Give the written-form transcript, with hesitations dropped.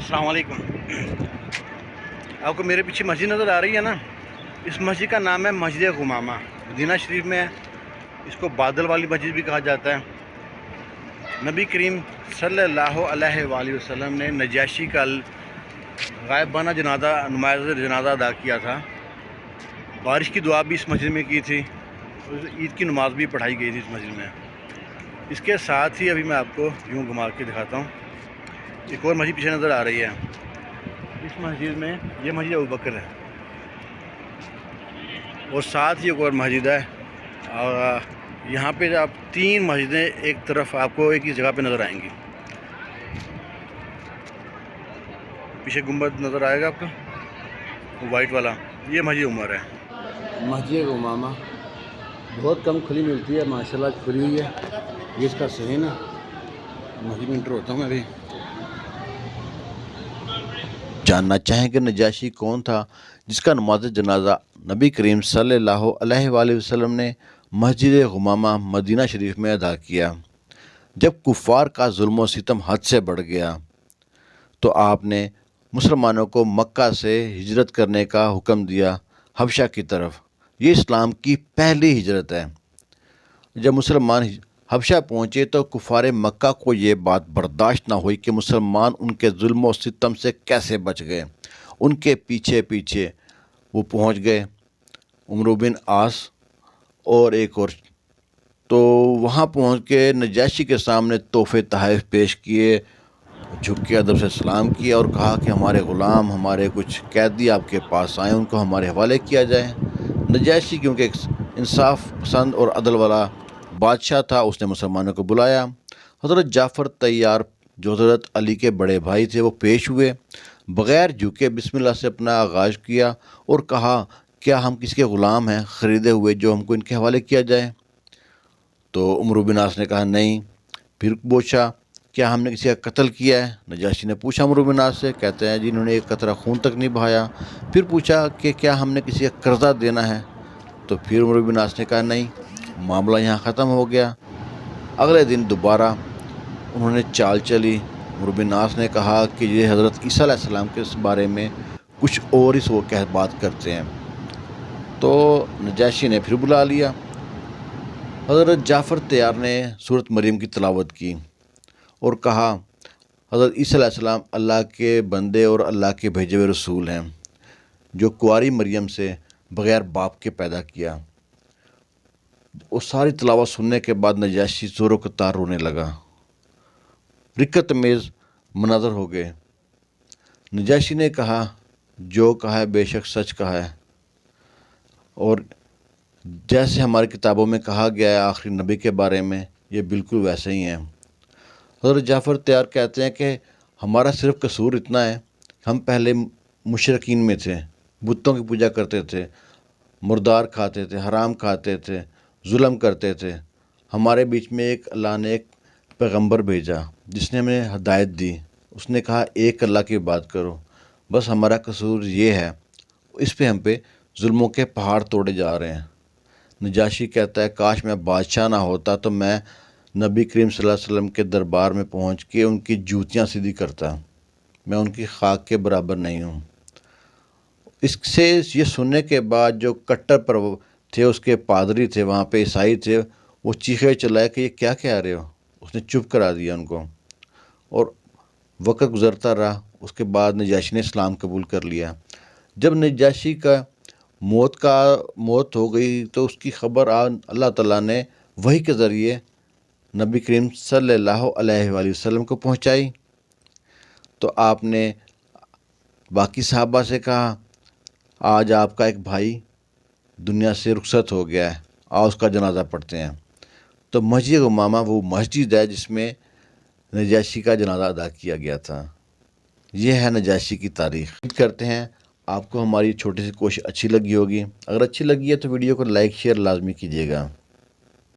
अस्सलाम वालेकुम। आपको मेरे पीछे मस्जिद नज़र आ रही है ना, इस मस्जिद का नाम है मस्जिद गुमामा। मदीना शरीफ में है। इसको बादल वाली मस्जिद भी कहा जाता है। नबी करीम सल्लल्लाहु अलैहि वसल्लम ने नजाशी का गायबाना नुमाइश जनाजा अदा किया था। बारिश की दुआ भी इस मस्जिद में की थी। ईद की नमाज भी पढ़ाई गई थी इस मस्जिद में। इसके साथ ही अभी मैं आपको यूँ घुमा के दिखाता हूँ। एक और मस्जिद पीछे नज़र आ रही है। इस मस्जिद में ये मस्जिद अबू बकर है और साथ ही एक और मस्जिद है। और यहाँ पे आप 3 मस्जिदें एक तरफ आपको एक ही जगह पे नज़र आएंगी। पीछे गुंबद नज़र आएगा आपको, वो वाइट वाला, ये मस्जिद उमर है। मस्जिद उमामा बहुत कम खुली मिलती है, माशाल्लाह खुली हुई है। ये इसका सही ना मस्जिद में इंटर होता हूँ मैं अभी। जानना चाहेंगे नजाशी कौन था जिसका नमाज जनाजा नबी करीम सल्लल्लाहु अलैहि वसल्लम ने मस्जिद गुमामा मदीना शरीफ में अदा किया। जब कुफ़ार का जुल्म व सितम हद से बढ़ गया तो आपने मुसलमानों को मक्का से हिजरत करने का हुक्म दिया हबशा की तरफ। ये इस्लाम की पहली हिजरत है। जब मुसलमान हबशा पहुँचे तो कुफ़ार मक्का को ये बात बर्दाश्त ना हुई कि मुसलमान उनके जुल्म व सितम से कैसे बच गए। उनके पीछे पीछे वो पहुँच गए उमर बिन आस और एक और। तो वहाँ पहुँच के नजाशी के सामने तोहफ़े तहफ़ पेश किए, झुक के अदब से सलाम किया और कहा कि हमारे ग़ुलाम, हमारे कुछ कैदी आपके पास आए, उनको हमारे हवाले किया जाए। नजाशी क्योंकि एक इंसाफ पसंद और अदल वाला बादशाह था, उसने मुसलमानों को बुलाया। हज़रत जाफ़र तैयार जो हज़रत अली के बड़े भाई थे वो पेश हुए, बग़ैर झुके बिस्मिल्लाह से अपना आगाज़ किया और कहा क्या हम किसी के ग़ुलाम हैं ख़रीदे हुए जो हमको इनके हवाले किया जाए। तो उमर बिन आस ने कहा नहीं। फिर पूछा क्या हमने किसी का कत्ल किया है। नजाशी ने पूछा उमर बिन आस से, कहते हैं जिन्होंने एक कतरा खून तक नहीं बहाया। फिर पूछा कि क्या हमने किसी का कर्जा देना है। तो फिर उमर बिन आस ने कहा नहीं। मामला यहाँ ख़त्म हो गया। अगले दिन दोबारा उन्होंने चाल चली। उमर बिन आस ने कहा कि ये हज़रत ईसा अलैहिस्सलाम के बारे में कुछ और ही वो कह बात करते हैं। तो नजाशी ने फिर बुला लिया। हज़रत जाफ़र तैयार ने सूरत मरियम की तिलावत की और कहा हज़रत ईसा अलैहिस्सलाम अल्लाह के बंदे और अल्लाह के भेजे हुए रसूल हैं जो कुंवारी मरियम से बग़ैर बाप के पैदा किया। वो सारी तिलावत सुनने के बाद नजाशी ज़ोरों का तार रोने लगा। रिक्कत मेज़ मनाज़र हो गए। नजाशी ने कहा जो कहा है बेशक सच कहा है और जैसे हमारी किताबों में कहा गया है आखिरी नबी के बारे में, ये बिल्कुल वैसे ही हैं। हज़रत जाफ़र तैयार कहते हैं कि हमारा सिर्फ़ कसूर इतना है, हम पहले मुशरकीन में थे, बुतों की पूजा करते थे, मुर्दार खाते थे, हराम खाते थे, जुल्म करते थे। हमारे बीच में एक अल्लाह ने एक पैगंबर भेजा जिसने हमें हदायत दी। उसने कहा एक अल्लाह की बात करो, बस हमारा कसूर ये है, इस पे हम पे जुल्मों के पहाड़ तोड़े जा रहे हैं। नजाशी कहता है काश मैं बादशाह ना होता तो मैं नबी करीम सल्लल्लाहु अलैहि वसल्लम के दरबार में पहुंच के उनकी जूतियां सीधी करता। मैं उनकी खाक के बराबर नहीं हूँ। इससे ये सुनने के बाद जो कट्टर पर थे, उसके पादरी थे वहाँ पे, ईसाई थे, वो चीखे चिल्लाए कि ये क्या कह रहे हो। उसने चुप करा दिया उनको और वक़्त गुज़रता रहा। उसके बाद नजाशी ने इस्लाम कबूल कर लिया। जब नजाशी का मौत हो गई तो उसकी ख़बर अल्लाह ताला ने वही के ज़रिए नबी करीम सल्लल्लाहु अलैहि वसल्लम को पहुँचाई। तो आपने बाकी सहाबा से कहा आज आपका एक भाई दुनिया से रुखसत हो गया है, आओ उसका जनाजा पढ़ते हैं। तो मस्जिद उमामा वो मस्जिद है जिसमें नजाशी का जनाजा अदा किया गया था। यह है नजाशी की तारीख़। उम्मीद करते हैं आपको हमारी छोटी सी कोशिश अच्छी लगी होगी। अगर अच्छी लगी है तो वीडियो को लाइक शेयर लाजमी कीजिएगा।